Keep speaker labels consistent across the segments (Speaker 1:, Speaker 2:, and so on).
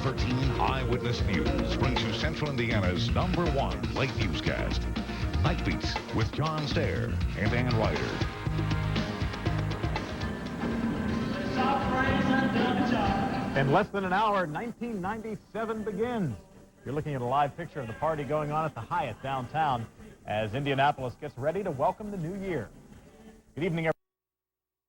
Speaker 1: 13, Eyewitness News brings you Central Indiana's #1 late newscast. Nightbeat with John Stehr and Ann Ryder.
Speaker 2: In less than an hour, 1997 begins. You're looking at a live picture of the party going on at the Hyatt downtown as Indianapolis gets ready to welcome the new year. Good evening,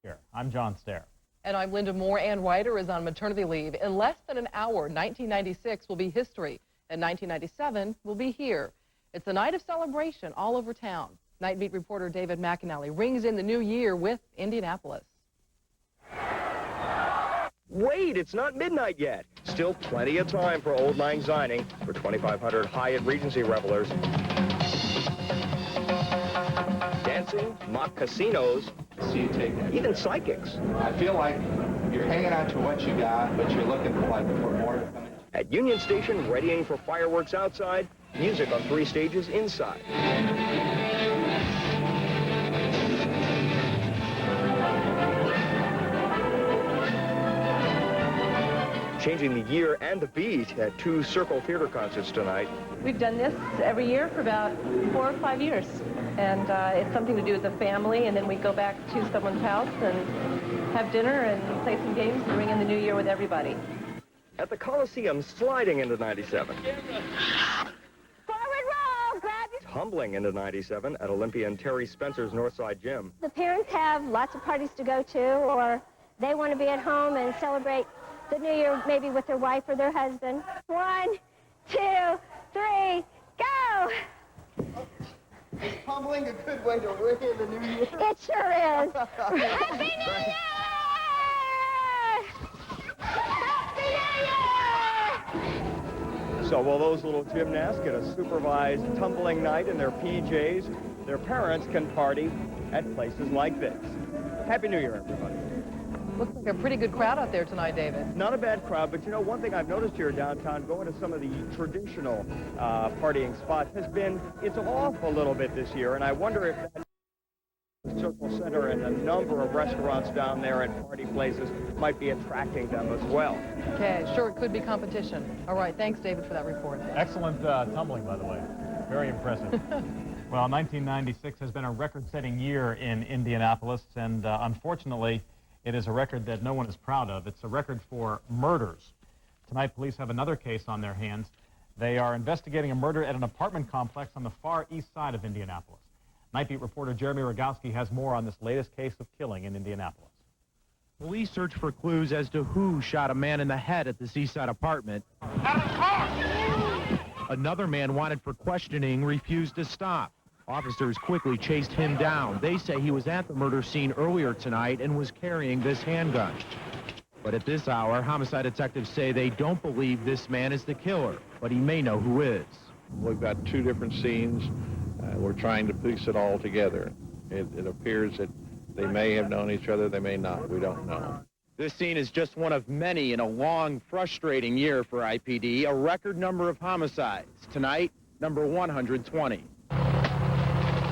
Speaker 2: everyone. I'm John Stehr.
Speaker 3: And I'm Linda Moore. Ann Ryder is on maternity leave. In less than an hour, 1996 will be history, and 1997 will be here. It's a night of celebration all over town. Nightbeat reporter David McAnally rings in the new year with Indianapolis.
Speaker 4: Wait, it's not midnight yet. Still plenty of time for Old Lang Syning for 2,500 Hyatt Regency revelers. Dancing, mock casinos, even psychics.
Speaker 5: I feel like you're hanging on to what you got, but you're looking for more to come in.
Speaker 4: At Union Station, readying for fireworks outside, music on 3 stages inside. Changing the year and the beat at 2 Circle Theater concerts tonight.
Speaker 6: We've done this every year for about 4 or 5 years. And it's something to do with the family, and then we go back to someone's house and have dinner and play some games and ring in the new year with everybody.
Speaker 4: At the Coliseum, sliding into 97.
Speaker 7: Forward roll, grab your...
Speaker 4: Tumbling into 97 at Olympian Terry Spencer's Northside Gym.
Speaker 7: The parents have lots of parties to go to, or they want to be at home and celebrate the new year maybe with their wife or their husband. 1, 2, 3, go!
Speaker 5: Is tumbling a good way to ring in the new year?
Speaker 7: It sure is. Happy New Year! Happy New Year!
Speaker 4: So while those little gymnasts get a supervised tumbling night in their PJs, their parents can party at places like this. Happy New Year, everybody.
Speaker 3: Looks like a pretty good crowd out there tonight, David.
Speaker 4: Not a bad crowd, but you know, one thing I've noticed here downtown, going to some of the traditional partying spots, has been, it's off a little bit this year, and I wonder if that Circle Center and a number of restaurants down there and party places might be attracting them as well.
Speaker 3: Okay, sure, it could be competition. All right, thanks, David, for that report.
Speaker 2: Excellent tumbling, by the way. Very impressive. Well, 1996 has been a record-setting year in Indianapolis, and unfortunately, it is a record that no one is proud of. It's a record for murders. Tonight, police have another case on their hands. They are investigating a murder at an apartment complex on the far east side of Indianapolis. Nightbeat reporter Jeremy Rogowski has more on this latest case of killing in Indianapolis.
Speaker 8: Police search for clues as to who shot a man in the head at this east side apartment. Another man wanted for questioning refused to stop. Officers quickly chased him down. They say he was at the murder scene earlier tonight and was carrying this handgun. But at this hour, homicide detectives say they don't believe this man is the killer, but he may know who is.
Speaker 9: We've got 2 different scenes. We're trying to piece it all together. It appears that they may have known each other, they may not. We don't know.
Speaker 8: This scene is just one of many in a long, frustrating year for IPD, a record number of homicides. Tonight, number 120.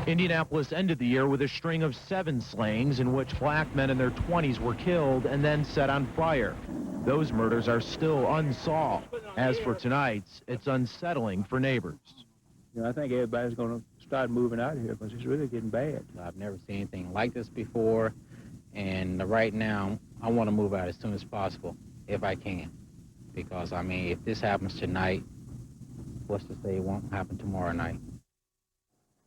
Speaker 8: Indianapolis ended the year with a string of 7 slayings in which black men in their 20s were killed and then set on fire. Those murders are still unsolved. As for tonight's, it's unsettling for neighbors.
Speaker 10: You know, I think everybody's going to start moving out of here because it's really getting bad.
Speaker 11: I've never seen anything like this before, and right now, I want to move out as soon as possible, if I can. Because, I mean, if this happens tonight, what's to say it won't happen tomorrow night?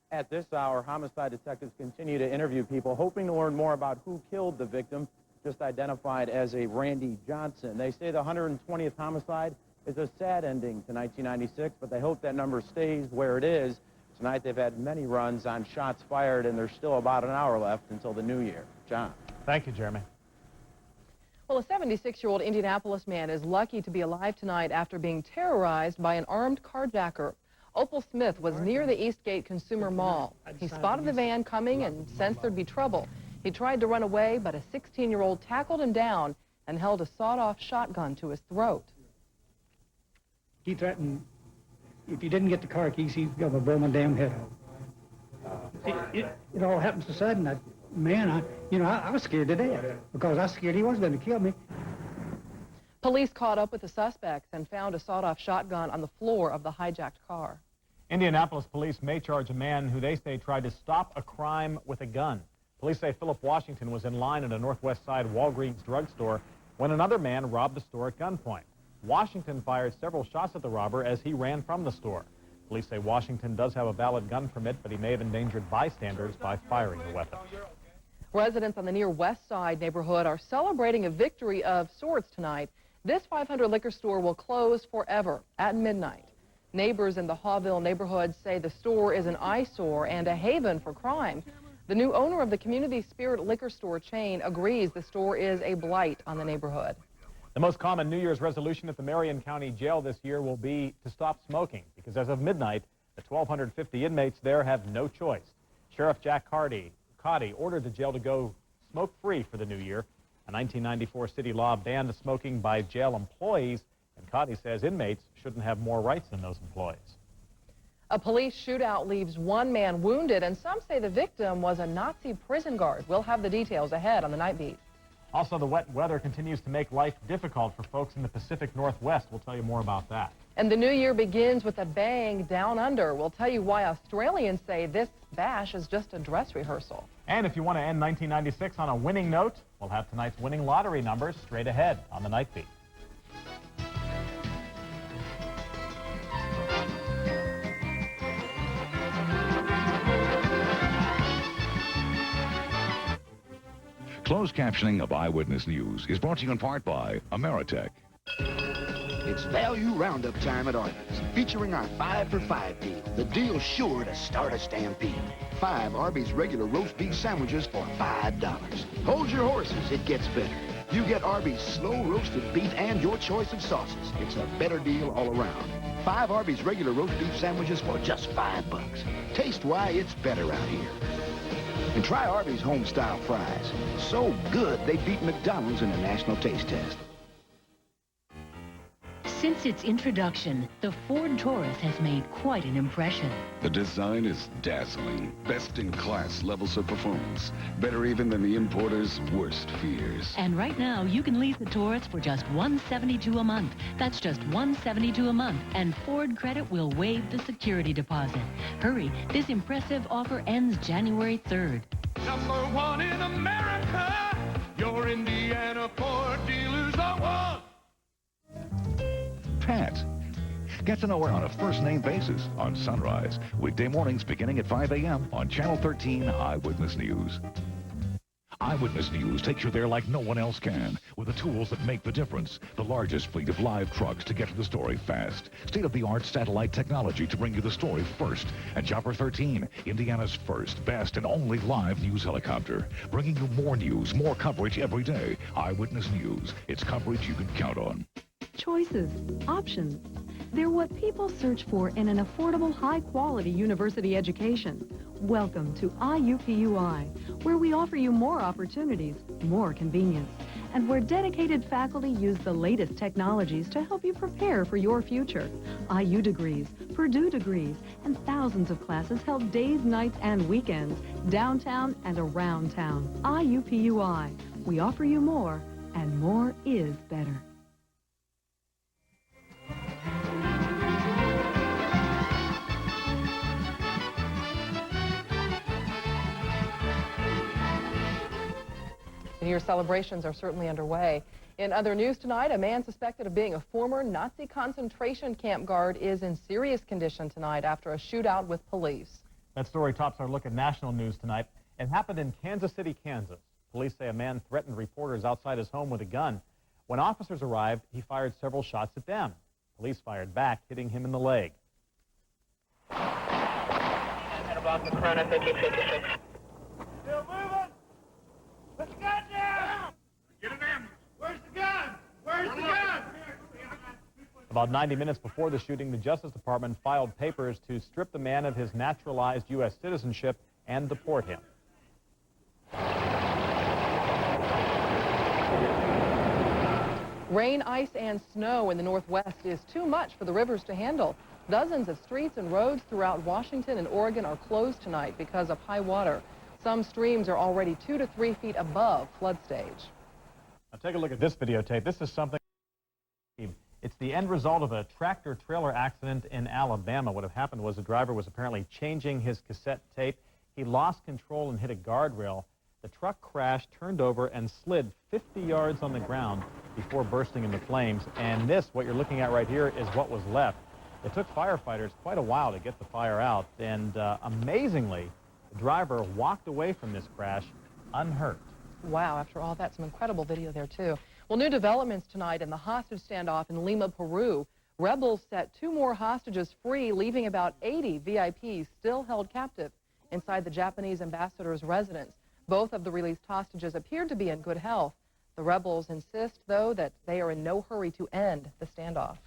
Speaker 8: At this hour, homicide detectives continue to interview people, hoping to learn more about who killed the victim, just identified as a Randy Johnson. They say the 120th homicide is a sad ending to 1996, but they hope that number stays where it is. Tonight, they've had many runs on shots fired, and there's still about an hour left until the new year. John.
Speaker 2: Thank you, Jeremy.
Speaker 3: Well, a 76-year-old Indianapolis man is lucky to be alive tonight after being terrorized by an armed carjacker. Opal Smith was near the Eastgate Consumer Mall. He spotted the van coming and sensed there'd be trouble. He tried to run away, but a 16-year-old tackled him down and held a sawed-off shotgun to his throat.
Speaker 12: He threatened, if he didn't get the car keys, he'd go to blow my damn head off. It all happened so sudden. I was scared to death because I was scared he was going to kill me.
Speaker 3: Police caught up with the suspects and found a sawed-off shotgun on the floor of the hijacked car.
Speaker 2: Indianapolis police may charge a man who they say tried to stop a crime with a gun. Police say Philip Washington was in line at a Northwest Side Walgreens drugstore when another man robbed the store at gunpoint. Washington fired several shots at the robber as he ran from the store. Police say Washington does have a valid gun permit, but he may have endangered bystanders by firing the weapon.
Speaker 3: Residents on the near West Side neighborhood are celebrating a victory of sorts tonight. This 500 liquor store will close forever at midnight. Neighbors in the Hawville neighborhood say the store is an eyesore and a haven for crime. The new owner of the Community Spirit liquor store chain agrees the store is a blight on the neighborhood.
Speaker 2: The most common New Year's resolution at the Marion County Jail this year will be to stop smoking, because as of midnight, the 1,250 inmates there have no choice. Sheriff Jack Cotty ordered the jail to go smoke-free for the new year. A 1994 city law banned smoking by jail employees, and Cotty says inmates shouldn't have more rights than those employees.
Speaker 3: A police shootout leaves one man wounded, and some say the victim was a Nazi prison guard. We'll have the details ahead on the Nightbeat.
Speaker 2: Also, the wet weather continues to make life difficult for folks in the Pacific Northwest. We'll tell you more about that.
Speaker 3: And the new year begins with a bang down under. We'll tell you why Australians say this bash is just a dress rehearsal.
Speaker 2: And if you want to end 1996 on a winning note, we'll have tonight's winning lottery numbers straight ahead on the Nightbeat.
Speaker 1: Closed captioning of Eyewitness News is brought to you in part by Ameritech.
Speaker 13: It's value roundup time at Arby's, featuring our 5 for $5 deal. The deal's sure to start a stampede. 5 Arby's regular roast beef sandwiches for $5. Hold your horses, it gets better. You get Arby's slow roasted beef and your choice of sauces. It's a better deal all around. 5 Arby's regular roast beef sandwiches for just $5. Taste why it's better out here. And try Arby's home-style fries. So good, they beat McDonald's in the national taste test.
Speaker 14: Since its introduction, the Ford Taurus has made quite an impression.
Speaker 15: The design is dazzling. Best-in-class levels of performance. Better even than the importer's worst fears.
Speaker 14: And right now, you can lease the Taurus for just $172 a month. That's just $172 a month. And Ford Credit will waive the security deposit. Hurry, this impressive offer ends January 3rd.
Speaker 16: #1 in America, your Indiana Ford dealers are one.
Speaker 1: Pat. Get to know her on a first-name basis on Sunrise. Weekday mornings beginning at 5 a.m. on Channel 13 Eyewitness News. Eyewitness News takes you there like no one else can, with the tools that make the difference. The largest fleet of live trucks to get to the story fast. State-of-the-art satellite technology to bring you the story first. And Chopper 13, Indiana's first, best, and only live news helicopter. Bringing you more news, more coverage every day. Eyewitness News. It's coverage you can count on.
Speaker 17: Choices, options. They're what people search for in an affordable, high-quality university education. Welcome to IUPUI, where we offer you more opportunities, more convenience, and where dedicated faculty use the latest technologies to help you prepare for your future. IU degrees, Purdue degrees, and thousands of classes held days, nights, and weekends, downtown and around town. IUPUI. We offer you more, and more is better.
Speaker 3: New Year celebrations are certainly underway. In other news tonight, a man suspected of being a former Nazi concentration camp guard is in serious condition tonight after a shootout with police.
Speaker 2: That story tops our look at national news tonight. It happened in Kansas City, Kansas. Police say a man threatened reporters outside his home with a gun. When officers arrived, he fired several shots at them. Police fired back, hitting him in the leg.
Speaker 16: At about the corner, 1356. Still moving. Put the gun down. Get an ambulance. Where's the gun? Where's the gun?
Speaker 2: About 90 minutes before the shooting, the Justice Department filed papers to strip the man of his naturalized U.S. citizenship and deport him.
Speaker 3: Rain, ice, and snow in the Northwest is too much for the rivers to handle. Dozens of streets and roads throughout Washington and Oregon are closed tonight because of high water. Some streams are already 2 to 3 feet above flood stage.
Speaker 2: Now take a look at this videotape. This is something It's the end result of a tractor-trailer accident in Alabama. What had happened was the driver was apparently changing his cassette tape. He lost control and hit a guardrail. The truck crashed, turned over, and slid 50 yards on the ground before bursting into flames. And this, what you're looking at right here, is what was left. It took firefighters quite a while to get the fire out, and amazingly, the driver walked away from this crash unhurt.
Speaker 3: Wow, after all that, some incredible video there, too. Well, new developments tonight in the hostage standoff in Lima, Peru. Rebels set 2 more hostages free, leaving about 80 VIPs still held captive inside the Japanese ambassador's residence. Both of the released hostages appeared to be in good health. The rebels insist, though, that they are in no hurry to end the standoff.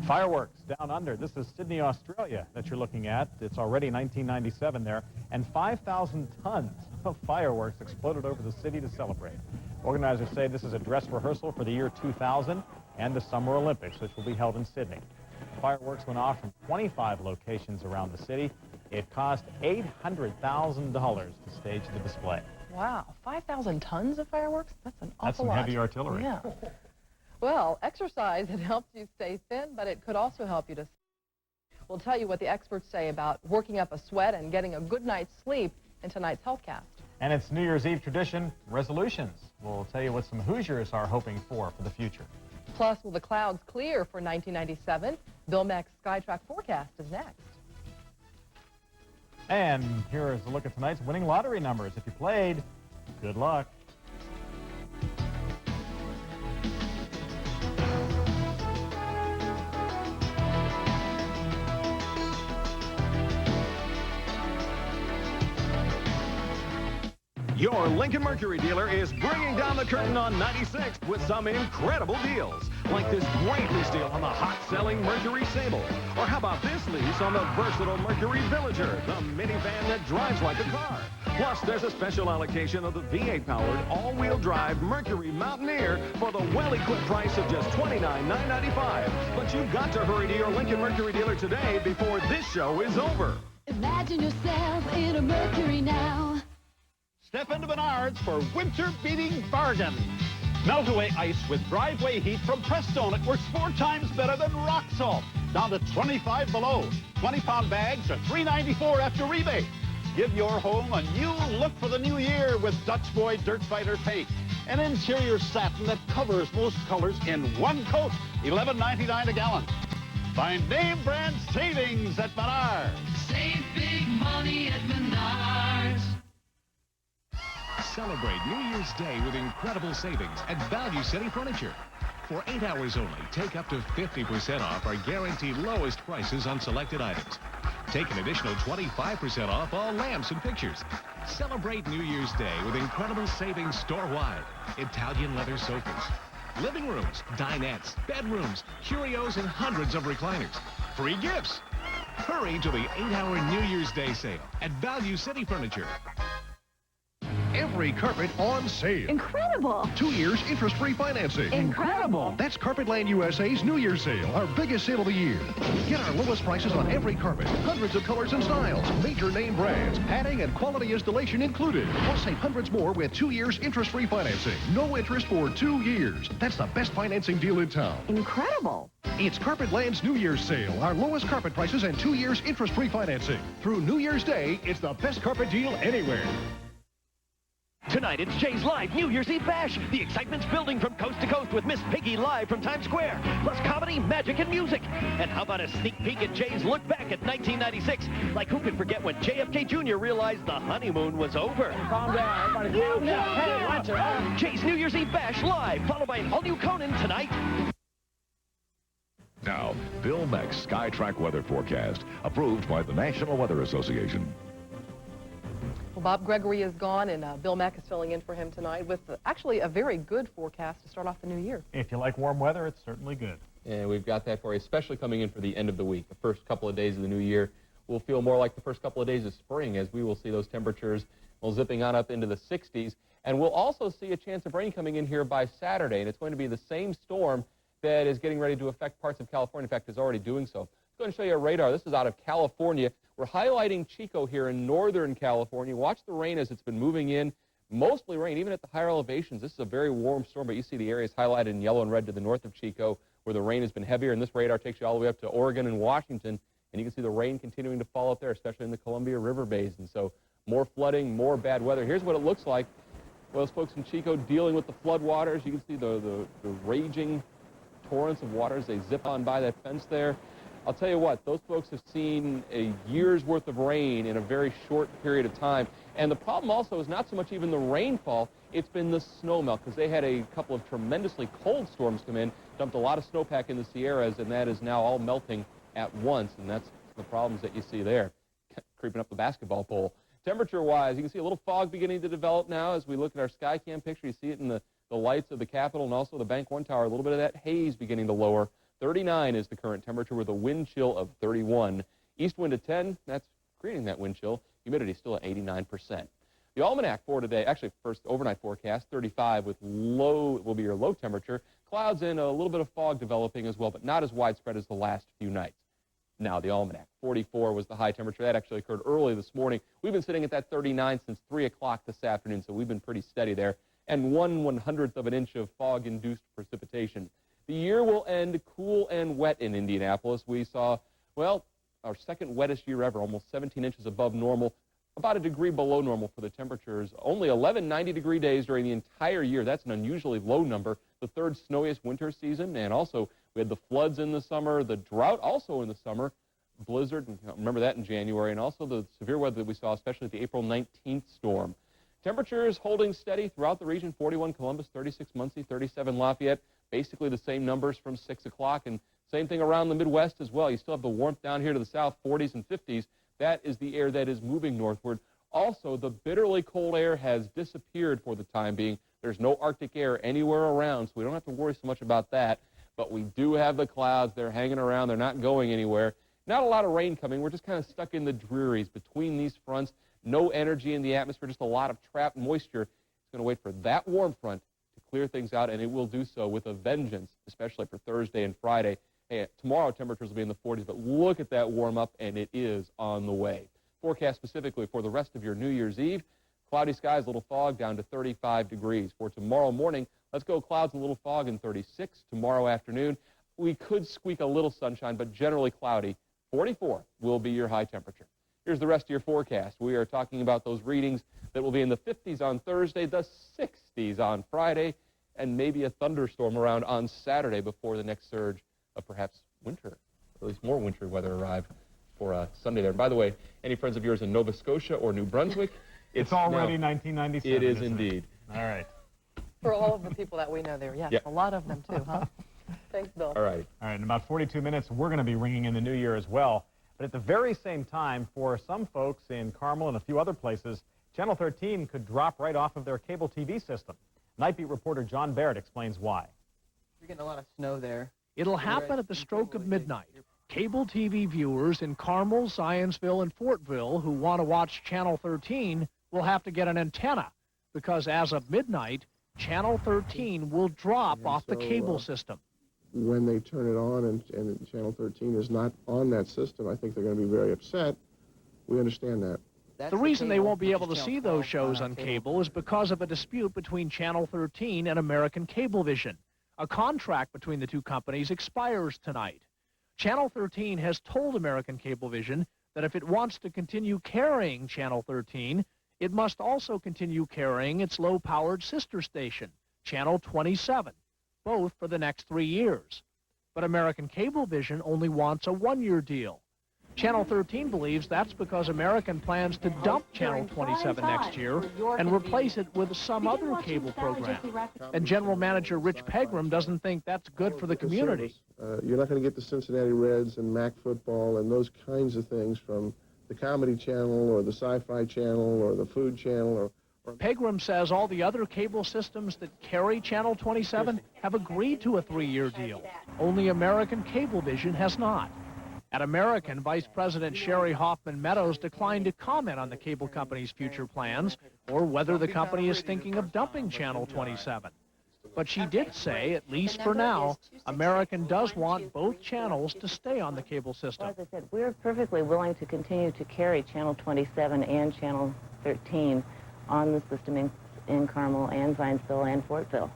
Speaker 2: Fireworks down under. This is Sydney, Australia that you're looking at. It's already 1997 there, and 5,000 tons of fireworks exploded over the city to celebrate. Organizers say this is a dress rehearsal for the year 2000 and the Summer Olympics, which will be held in Sydney. Fireworks went off from 25 locations around the city. It cost $800,000 to stage the display.
Speaker 3: Wow, 5,000 tons of fireworks? That's an awful lot.
Speaker 2: That's some heavy artillery.
Speaker 3: Yeah. Well, exercise, it helps you stay thin, but it could also help you to... We'll tell you what the experts say about working up a sweat and getting a good night's sleep in tonight's HealthCast.
Speaker 2: And it's New Year's Eve tradition, resolutions. We'll tell you what some Hoosiers are hoping for the future.
Speaker 3: Plus, will the clouds clear for 1997? Bill Meck's Skytrack forecast is next.
Speaker 2: And here is a look at tonight's winning lottery numbers. If you played, good luck.
Speaker 18: Your Lincoln Mercury dealer is bringing down the curtain on 96 with some incredible deals, like this great lease deal on the hot-selling Mercury Sable. Or how about this lease on the versatile Mercury Villager, the minivan that drives like a car. Plus, there's a special allocation of the V8-powered all-wheel drive Mercury Mountaineer for the well-equipped price of just $29,995. But you've got to hurry to your Lincoln Mercury dealer today before this show is over.
Speaker 19: Imagine yourself in a Mercury now.
Speaker 20: Step into Menards for winter-beating bargain. Melt away ice with driveway heat from Prestone. It works 4 times better than rock salt. Down to 25 below. 20-pound bags are $3.94 after rebate. Give your home a new look for the new year with Dutch Boy Dirt Fighter paint. An interior satin that covers most colors in one coat. $11.99 a gallon. Find name brand savings at Menards.
Speaker 19: Save big money at Menards.
Speaker 1: Celebrate New Year's Day with incredible savings at Value City Furniture. For 8 hours only, take up to 50% off our guaranteed lowest prices on selected items. Take an additional 25% off all lamps and pictures. Celebrate New Year's Day with incredible savings store-wide. Italian leather sofas, living rooms, dinettes, bedrooms, curios, and hundreds of recliners. Free gifts. Hurry to the 8-hour New Year's Day sale at Value City Furniture.
Speaker 21: Every carpet on sale.
Speaker 19: Incredible.
Speaker 21: 2 years interest-free financing.
Speaker 19: Incredible.
Speaker 21: That's Carpetland USA's New Year's sale, our biggest sale of the year. Get our lowest prices on every carpet, hundreds of colors and styles, major name brands, padding and quality installation included. Plus save hundreds more with 2 years interest-free financing. No interest for 2 years. That's the best financing deal in town.
Speaker 19: Incredible.
Speaker 21: It's Carpetland's New Year's sale, our lowest carpet prices and 2 years interest-free financing. Through New Year's Day, it's the best carpet deal anywhere.
Speaker 22: Tonight, it's Jay's Live New Year's Eve Bash. The excitement's building from coast to coast with Miss Piggy live from Times Square. Plus comedy, magic, and music. And how about a sneak peek at Jay's look back at 1996? Like who can forget when JFK Jr. realized the honeymoon was over?
Speaker 12: Calm down, everybody calm down. Hey, watch it.
Speaker 22: Jay's New Year's Eve Bash live, followed by an all-new Conan tonight.
Speaker 1: Now, Bill Meck's Skytrack weather forecast, approved by the National Weather Association.
Speaker 3: Well, Bob Gregory is gone, and Bill Meck is filling in for him tonight with actually a very good forecast to start off the new year.
Speaker 2: If you like warm weather, it's certainly good.
Speaker 23: And we've got that for you, especially coming in for the end of the week. The first couple of days of the new year will feel more like the first couple of days of spring, as we will see those temperatures zipping on up into the 60s. And we'll also see a chance of rain coming in here by Saturday, and it's going to be the same storm that is getting ready to affect parts of California. In fact, is already doing so. I'm going to show you a radar. This is out of California. We're highlighting Chico here in northern California. Watch the rain as it's been moving in Mostly rain, even at the higher elevations. This is a very warm storm, but you see the areas highlighted in yellow and red to the north of Chico where the rain has been heavier, and this radar takes you all the way up to Oregon and Washington, and you can see the rain continuing to fall up there, especially in the Columbia River basin. So more flooding, more bad weather. Here's what it looks like. Well, those folks in Chico dealing with the flood waters. You can see the raging torrents of water as they zip on by that fence there. I'll tell you what, those folks have seen a year's worth of rain in a very short period of time. And the problem also is not so much even the rainfall, it's been the snow melt, because they had a couple of tremendously cold storms come in, dumped a lot of snowpack in the Sierras, and that is now all melting at once, and that's the problems that you see there, creeping up the basketball pole. Temperature-wise, you can see a little fog beginning to develop now as we look at our Skycam picture. You see it in the lights of the Capitol and also the Bank 1 Tower, a little bit of that haze beginning to lower. 39 is the current temperature with a wind chill of 31. East wind at 10, that's creating that wind chill. Humidity still at 89%. The almanac for today, actually first overnight forecast, 35 with low, will be your low temperature. Clouds and a little bit of fog developing as well, but not as widespread as the last few nights. Now the almanac, 44 was the high temperature. That actually occurred early this morning. We've been sitting at that 39 since 3 o'clock this afternoon, so we've been pretty steady there. And 1/100th of an inch of fog-induced precipitation. The year will end cool and wet in Indianapolis. We saw, well, our second wettest year ever, almost 17 inches above normal, about a degree below normal for the temperatures. Only 11 90-degree days during the entire year. That's an unusually low number. The third snowiest winter season, and also we had the floods in the summer, the drought also in the summer, blizzard, remember that in January, and also the severe weather that we saw, especially the April 19th storm. Temperatures holding steady throughout the region, 41 Columbus, 36 Muncie, 37 Lafayette, basically the same numbers from 6 o'clock, and same thing around the Midwest as well. You still have the warmth down here to the south, 40s and 50s. That is the air that is moving northward. Also, the bitterly cold air has disappeared for the time being. There's no Arctic air anywhere around, so we don't have to worry so much about that. But we do have the clouds. They're hanging around. They're not going anywhere. Not a lot of rain coming. We're just kind of stuck in the drearies between these fronts. No energy in the atmosphere, just a lot of trapped moisture. It's going to wait for that warm front to clear things out, and it will do so with a vengeance, especially for Thursday and Friday. Hey, tomorrow temperatures will be in the 40s, but look at that warm up, and it is on the way. Forecast specifically for the rest of your New Year's Eve. Cloudy skies, little fog, down to 35 degrees. For tomorrow morning, let's go clouds and a little fog in 36. Tomorrow afternoon, we could squeak a little sunshine, but generally cloudy. 44 will be your high temperature. Here's the rest of your forecast. We are talking about those readings that will be in the 50s on Thursday, the 60s on Friday, and maybe a thunderstorm around on Saturday before the next surge of perhaps winter, or at least more wintry weather arrive for Sunday there. And by the way, any friends of yours in Nova Scotia or New Brunswick,
Speaker 2: it's already 1997.
Speaker 23: It is indeed.
Speaker 2: All right.
Speaker 3: For all of the people that we know there, yes,
Speaker 23: Yep.
Speaker 3: a lot of them too, huh? Thanks, Bill.
Speaker 23: All right.
Speaker 2: All right, in about 42 minutes, we're going to be ringing in the new year as well. But at the very same time, for some folks in Carmel and a few other places, Channel 13 could drop right off of their cable TV system. Nightbeat reporter John Barrett explains why.
Speaker 5: You're getting a lot of snow there.
Speaker 6: It'll happen at the stroke of midnight. Cable TV viewers in Carmel, Scienceville, and Fortville who want to watch Channel 13 will have to get an antenna because as of midnight, Channel 13 will drop off the cable system.
Speaker 7: When they turn it on and Channel 13 is not on that system, I think they're going to be very upset. We understand that.
Speaker 6: The reason they won't be able to see those shows on cable is because of a dispute between Channel 13 and American Cablevision. A contract between the two companies expires tonight. Channel 13 has told American Cablevision that if it wants to continue carrying Channel 13, it must also continue carrying its low-powered sister station, Channel 27, both for the next 3 years. But American Cablevision only wants a one-year deal. Channel 13 believes that's because American plans to dump Channel 27 next year and replace it with some other cable program. And General Manager Rich Pegram doesn't think that's good for the community.
Speaker 7: You're not going to get the Cincinnati Reds and Mac football and those kinds of things from the Comedy Channel or the Sci-Fi Channel or the Food Channel.
Speaker 6: Pegram says all the other cable systems that carry Channel 27 have agreed to a 3-year deal. Only American Cablevision has not. At American, Vice President Sherry Hoffman Meadows declined to comment on the cable company's future plans or whether the company is thinking of dumping Channel 27. But she did say, at least for now, American does want both channels to stay on the cable system.
Speaker 24: As I said, we're perfectly willing to continue to carry Channel 27 and Channel 13 on the system,
Speaker 4: in Carmel and Zionsville and Fortville.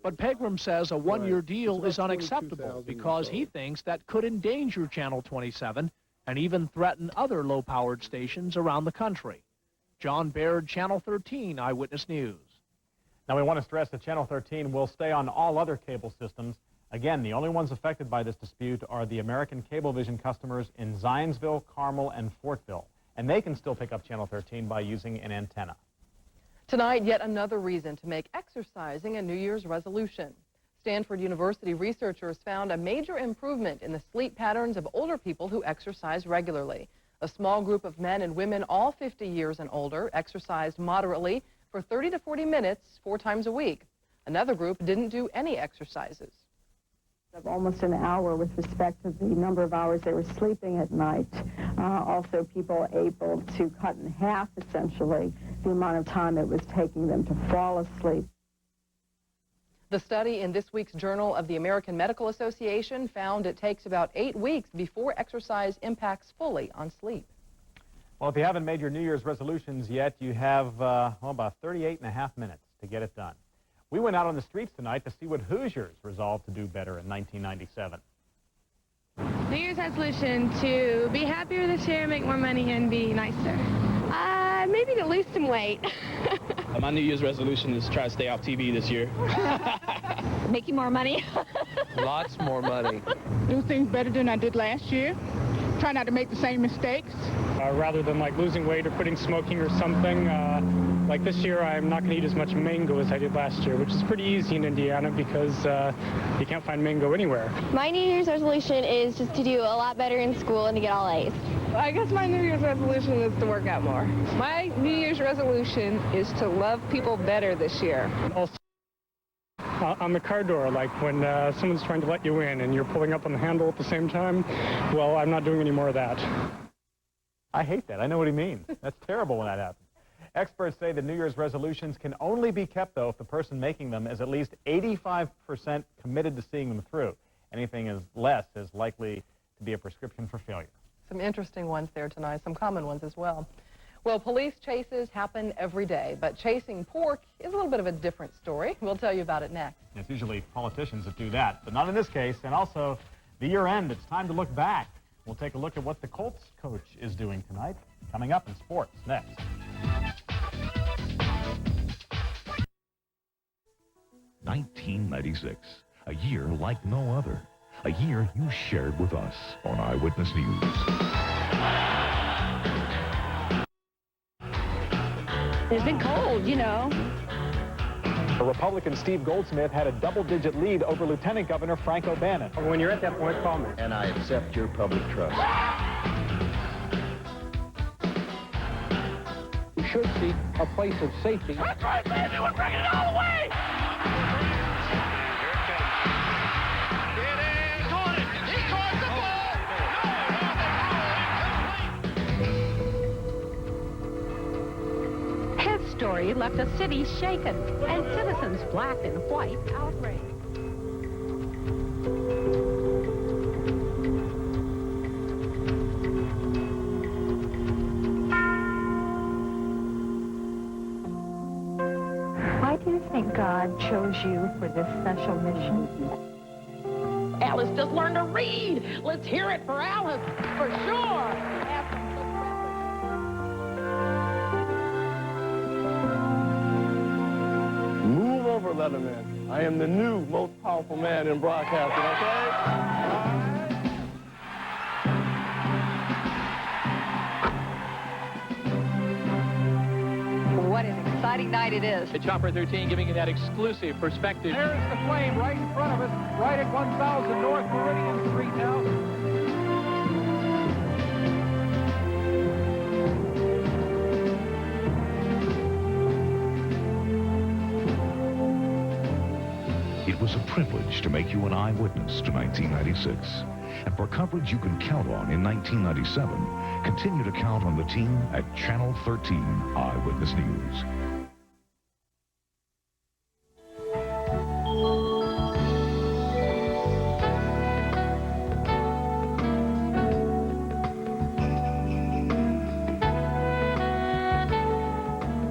Speaker 6: But Pegram says a one-year deal is unacceptable because he thinks that could endanger Channel 27 and even threaten other low-powered stations around the country. John Baird, Channel 13, Eyewitness News.
Speaker 2: Now, we want to stress that Channel 13 will stay on all other cable systems. Again, the only ones affected by this dispute are the American Cablevision customers in Zionsville, Carmel, and Fortville. And they can still pick up Channel 13 by using an antenna.
Speaker 3: Tonight, yet another reason to make exercising a New Year's resolution. Stanford University researchers found a major improvement in the sleep patterns of older people who exercise regularly. A small group of men and women, all 50 years and older, exercised moderately for 30 to 40 minutes 4 times a week. Another group didn't do any exercises.
Speaker 9: Of almost an hour with respect to the number of hours they were sleeping at night. Also, people able to cut in half, essentially, the amount of time it was taking them to fall asleep.
Speaker 3: The study in this week's Journal of the American Medical Association found it takes about 8 weeks before exercise impacts fully on sleep.
Speaker 2: Well, if you haven't made your New Year's resolutions yet, you have about 38 and a half minutes to get it done. We went out on the streets tonight to see what Hoosiers resolved to do better in 1997.
Speaker 10: New Year's resolution to be happier this year, make more money, and be nicer. Maybe to lose some weight.
Speaker 11: My New Year's resolution is to try to stay off TV this year.
Speaker 10: Making more money.
Speaker 11: Lots more money.
Speaker 25: Do things better than I did last year. Try not to make the same mistakes.
Speaker 12: Rather than like losing weight or quitting smoking or something, like this year I'm not going to eat as much mango as I did last year, which is pretty easy in Indiana because you can't find mango anywhere.
Speaker 10: My New Year's resolution is just to do a lot better in school and to get all A's. I guess my New Year's resolution is to work out more. My New Year's resolution is to love people better this year.
Speaker 12: Also, on the car door, like when someone's trying to let you in and you're pulling up on the handle at the same time, well, I'm not doing any more of that.
Speaker 2: I hate that. I know what he means. That's terrible when that happens. Experts say the New Year's resolutions can only be kept, though, if the person making them is at least 85% committed to seeing them through. Anything less is likely to be a prescription for failure.
Speaker 3: Some interesting ones there tonight, some common ones as well. Well, police chases happen every day, but chasing pork is a little bit of a different story. We'll tell you about it next.
Speaker 2: It's usually politicians that do that, but not in this case. And also, the year end, it's time to look back. We'll take a look at what the Colts coach is doing tonight. Coming up in sports next.
Speaker 1: $19.96, a year like no other. A year you shared with us on Eyewitness News.
Speaker 10: It's been cold, you know.
Speaker 2: Republican Steve Goldsmith had a double-digit lead over Lieutenant Governor Frank O'Bannon.
Speaker 12: When you're at that point, call me.
Speaker 13: And I accept your public trust.
Speaker 6: You should seek a place of safety.
Speaker 16: That's right, baby! We're bringing it all the way!
Speaker 26: Story left a city shaken and citizens black and white outraged.
Speaker 9: Why do you think God chose you for this special mission?
Speaker 10: Alice just learned to read. Let's hear it for Alice, for sure.
Speaker 11: Move over, Letterman. I am the new most powerful man in broadcasting, okay?
Speaker 26: What an exciting night it is.
Speaker 11: The Chopper 13 giving you that exclusive perspective.
Speaker 6: There's the flame right in front of us, right at 1000 North Meridian Street now.
Speaker 1: It was a privilege to make you an eyewitness to 1996. And for coverage you can count on in 1997, continue to count on the team at Channel 13 Eyewitness News.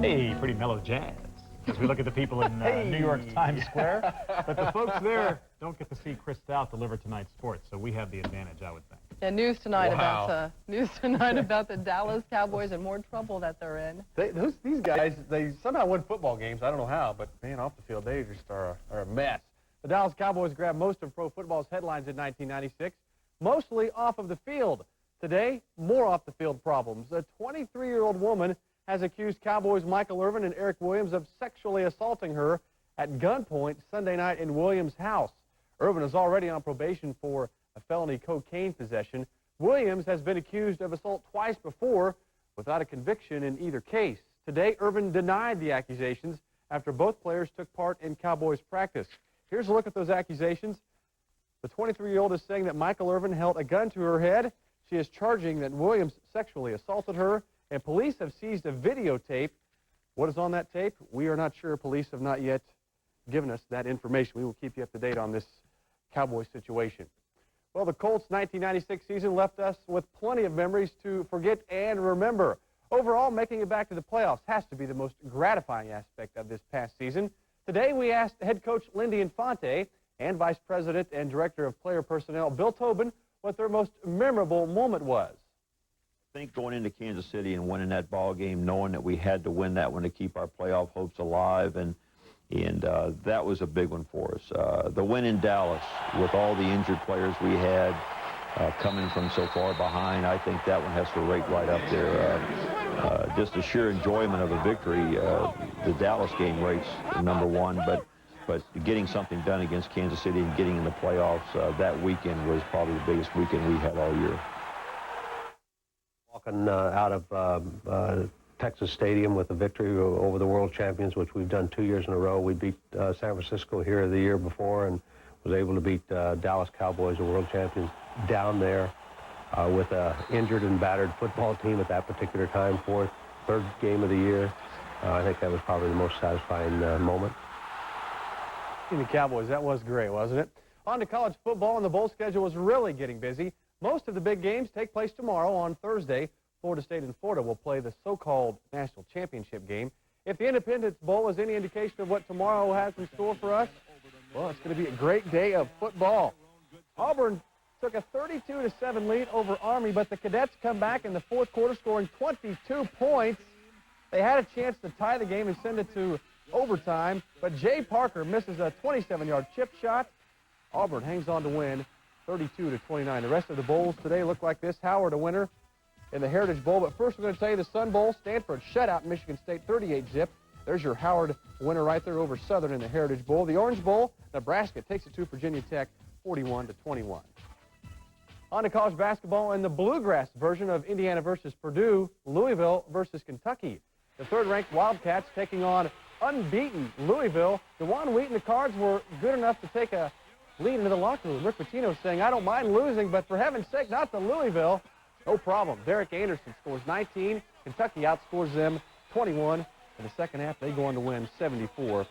Speaker 2: Hey, pretty mellow jazz. as we look at the people in New York's Times Square. But the folks there don't get to see Chris Stout deliver tonight's sports, so we have the advantage, I would think.
Speaker 3: Yeah, news tonight about the Dallas Cowboys and more trouble that they're in.
Speaker 8: These guys, they somehow win football games. I don't know how, but man, off the field, they just are a mess. The Dallas Cowboys grabbed most of pro football's headlines in 1996, mostly off of the field. Today, more off the field problems. A 23-year-old woman has accused Cowboys Michael Irvin and Eric Williams of sexually assaulting her at gunpoint Sunday night in Williams' house. Irvin is already on probation for a felony cocaine possession. Williams has been accused of assault twice before without a conviction in either case. Today, Irvin denied the accusations after both players took part in Cowboys practice. Here's a look at those accusations. The 23-year-old is saying that Michael Irvin held a gun to her head. She is charging that Williams sexually assaulted her, and police have seized a videotape. What is on that tape? We are not sure. Police have not yet given us that information. We will keep you up to date on this Cowboys situation. Well, the Colts' 1996 season left us with plenty of memories to forget and remember. Overall, making it back to the playoffs has to be the most gratifying aspect of this past season. Today, we asked head coach Lindy Infante and Vice President and Director of Player Personnel Bill Tobin what their most memorable moment was.
Speaker 14: I think going into Kansas City and winning that ball game, knowing that we had to win that one to keep our playoff hopes alive, and that was a big one for us. The win in Dallas with all the injured players we had coming from so far behind, I think that one has to rate right up there. Just the sheer enjoyment of a victory, the Dallas game rates #1, but getting something done against Kansas City and getting in the playoffs that weekend was probably the biggest weekend we had all year.
Speaker 15: Walking out of Texas Stadium with a victory over the world champions, which we've done 2 years in a row. We beat San Francisco here the year before and was able to beat Dallas Cowboys, the world champions, down there with an injured and battered football team at that particular time, third game of the year. I think that was probably the most satisfying moment.
Speaker 8: The Cowboys, that was great, wasn't it? On to college football, and the bowl schedule is really getting busy. Most of the big games take place tomorrow. On Thursday, Florida State and Florida will play the so-called national championship game. If the Independence Bowl is any indication of what tomorrow has in store for us, well, it's going to be a great day of football. Auburn took a 32-7 lead over Army, but the Cadets come back in the fourth quarter, scoring 22 points. They had a chance to tie the game and send it to overtime, but Jay Parker misses a 27-yard chip shot. Auburn hangs on to win 32-29. The rest of the bowls today look like this. Howard a winner in the Heritage Bowl, but first we're going to tell you the Sun Bowl. Stanford shut out Michigan State 38-zip. There's your Howard winner right there over Southern in the Heritage Bowl. The Orange Bowl, Nebraska takes it to Virginia Tech 41-21. On to college basketball and the bluegrass version of Indiana versus Purdue, Louisville versus Kentucky. The third-ranked Wildcats taking on unbeaten Louisville. DeJuan Wheat and the Cards were good enough to take a lead into the locker room. Rick Pitino saying, I don't mind losing, but for heaven's sake, not to Louisville. No problem. Derek Anderson scores 19. Kentucky outscores them 21. In the second half, they go on to win 74-54.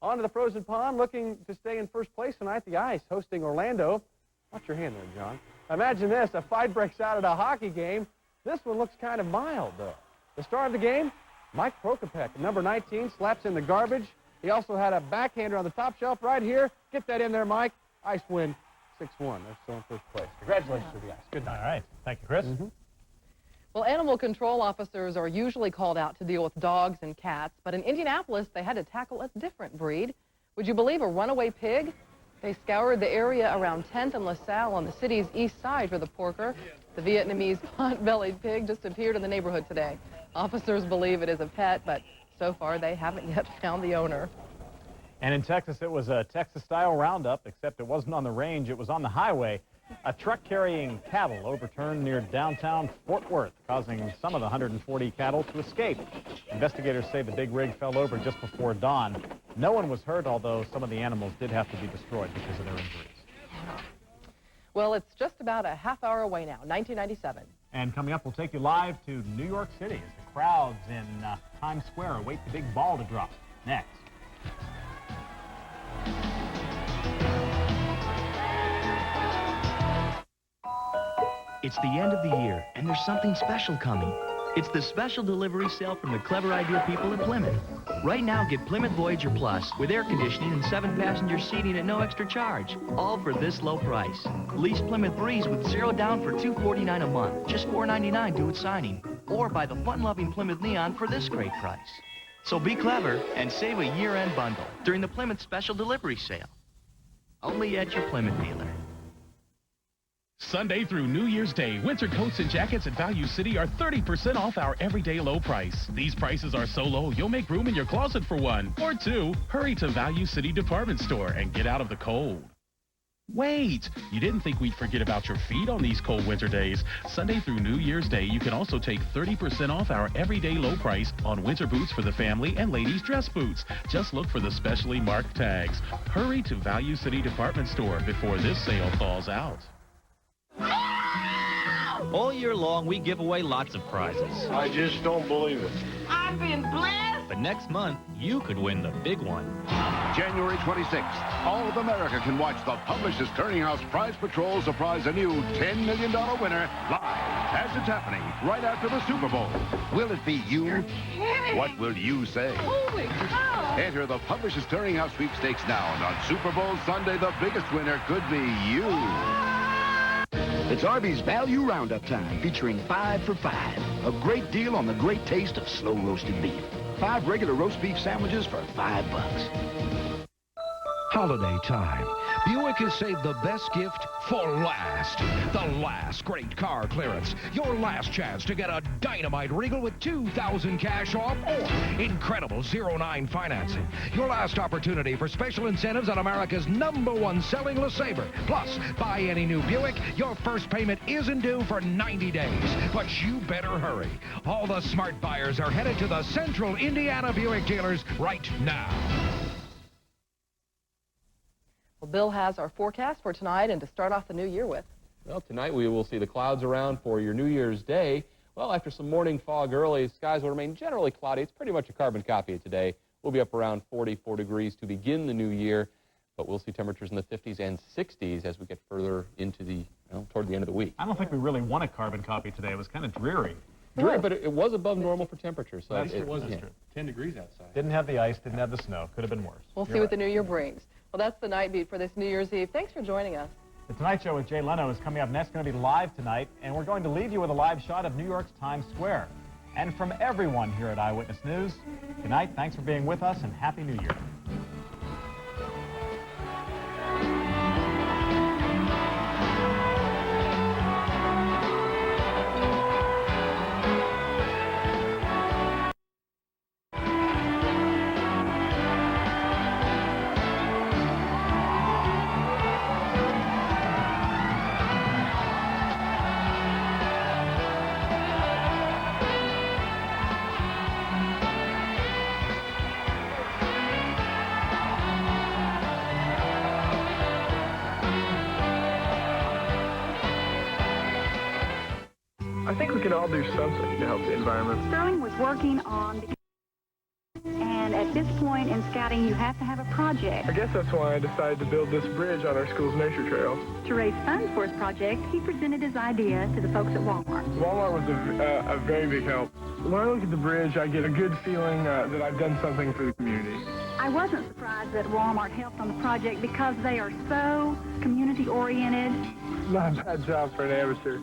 Speaker 8: On to the Frozen Pond, looking to stay in first place tonight. The Ice hosting Orlando. Watch your hand there, John. Imagine this, a fight breaks out at a hockey game. This one looks kind of mild, though. The star of the game, Mike Prokopec, number 19, slaps in the garbage. He also had a backhander on the top shelf right here. Get that in there, Mike. Ice win 6-1. They're still in first place. Congratulations to the Ice. Good night.
Speaker 2: All right. Thank you, Chris.
Speaker 3: Well, animal control officers are usually called out to deal with dogs and cats, but in Indianapolis, they had to tackle a different breed. Would you believe a runaway pig? They scoured the area around 10th and LaSalle on the city's east side for the porker. The Vietnamese pot-bellied pig just appeared in the neighborhood today. Officers believe it is a pet, but so far they haven't yet found the owner.
Speaker 2: And in Texas, it was a Texas-style roundup, except it wasn't on the range, it was on the highway. A truck carrying cattle overturned near downtown Fort Worth, causing some of the 140 cattle to escape. Investigators say the big rig fell over just before dawn. No one was hurt, although some of the animals did have to be destroyed because of their injuries.
Speaker 3: Well, it's just about a half hour away now, 1997.
Speaker 2: And coming up, we'll take you live to New York City as the crowds in Times Square await the big ball to drop. Next.
Speaker 17: It's the end of the year, and there's something special coming. It's the special delivery sale from the clever idea people at Plymouth. Right now, get Plymouth Voyager Plus with air conditioning and 7-passenger seating at no extra charge. All for this low price. Lease Plymouth Breeze with 0 down for $249 a month. Just $499 due at signing. Or buy the fun-loving Plymouth Neon for this great price. So be clever and save a year-end bundle during the Plymouth Special Delivery Sale. Only at your Plymouth dealer.
Speaker 18: Sunday through New Year's Day, winter coats and jackets at Value City are 30% off our everyday low price. These prices are so low, you'll make room in your closet for one or two. Hurry to Value City Department Store and get out of the cold. Wait! You didn't think we'd forget about your feet on these cold winter days. Sunday through New Year's Day, you can also take 30% off our everyday low price on winter boots for the family and ladies' dress boots. Just look for the specially marked tags. Hurry to Value City Department Store before this sale falls out.
Speaker 19: All year long, we give away lots of prizes.
Speaker 11: I just don't believe it.
Speaker 26: I've been blessed.
Speaker 19: But next month, you could win the big one.
Speaker 20: January 26th, all of America can watch the Publishers Clearinghouse Prize Patrol surprise a new $10 million winner live as it's happening right after the Super Bowl. Will it be you? What will you say?
Speaker 26: Holy cow!
Speaker 20: Enter the Publishers Clearinghouse sweepstakes now, and on Super Bowl Sunday, the biggest winner could be you.
Speaker 13: It's Arby's Value Roundup time, featuring 5 for $5. A great deal on the great taste of slow-roasted beef. 5 regular roast beef sandwiches for $5.
Speaker 1: Holiday time. Buick has saved the best gift for last. The last great car clearance. Your last chance to get a dynamite Regal with $2,000 cash off or incredible 0-9 financing. Your last opportunity for special incentives on America's #1 selling LeSabre. Plus, buy any new Buick, your first payment isn't due for 90 days. But you better hurry. All the smart buyers are headed to the Central Indiana Buick dealers right now.
Speaker 3: Well, Bill has our forecast for tonight and to start off the new year with.
Speaker 23: Well, tonight we will see the clouds around for your New Year's Day. Well, after some morning fog early, skies will remain generally cloudy. It's pretty much a carbon copy of today. We'll be up around 44 degrees to begin the new year, but we'll see temperatures in the 50s and 60s as we get further into the, toward the end of the week.
Speaker 2: I don't think we really want a carbon copy today. It was kind of dreary.
Speaker 23: Dreary, but it was above normal for temperature. So
Speaker 2: it was true.
Speaker 8: 10 degrees outside.
Speaker 2: Didn't have the ice, didn't have the snow. Could have been worse.
Speaker 3: We'll see what the new year brings. Well, that's the night beat for this New Year's Eve. Thanks for joining us.
Speaker 2: The Tonight Show with Jay Leno is coming up next, going to be live tonight, and we're going to leave you with a live shot of New York's Times Square. And from everyone here at Eyewitness News, good night, thanks for being with us, and Happy New Year.
Speaker 11: I think we can all do something to help the environment.
Speaker 21: Sterling was working on, and at this point in scouting, you have to have a project.
Speaker 11: I guess that's why I decided to build this bridge on our school's nature trail.
Speaker 21: To raise funds for his project, he presented his idea to the folks at Walmart.
Speaker 11: Walmart was a very big help. When I look at the bridge, I get a good feeling that I've done something for the community.
Speaker 21: I wasn't surprised that Walmart helped on the project because they are so community-oriented.
Speaker 11: Not a bad job for an amateur.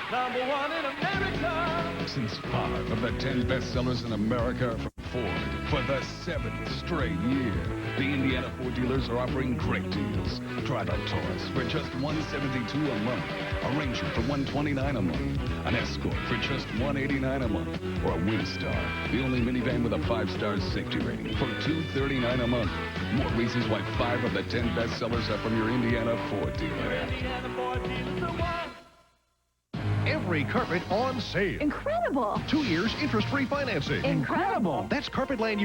Speaker 1: #1 in America. Since 5 of the 10 bestsellers in America are from Ford. For the 7th straight year, the Indiana Ford dealers are offering great deals. Drive a Taurus for just $172 a month, a Ranger for $129 a month, an Escort for just $189 a month, or a Windstar, the only minivan with a 5-star safety rating, for $239 a month. More reasons why 5 of the 10 bestsellers are from your Indiana Ford dealer. Every carpet on sale.
Speaker 21: Incredible.
Speaker 1: 2 years interest-free financing.
Speaker 21: Incredible.
Speaker 1: That's Carpetland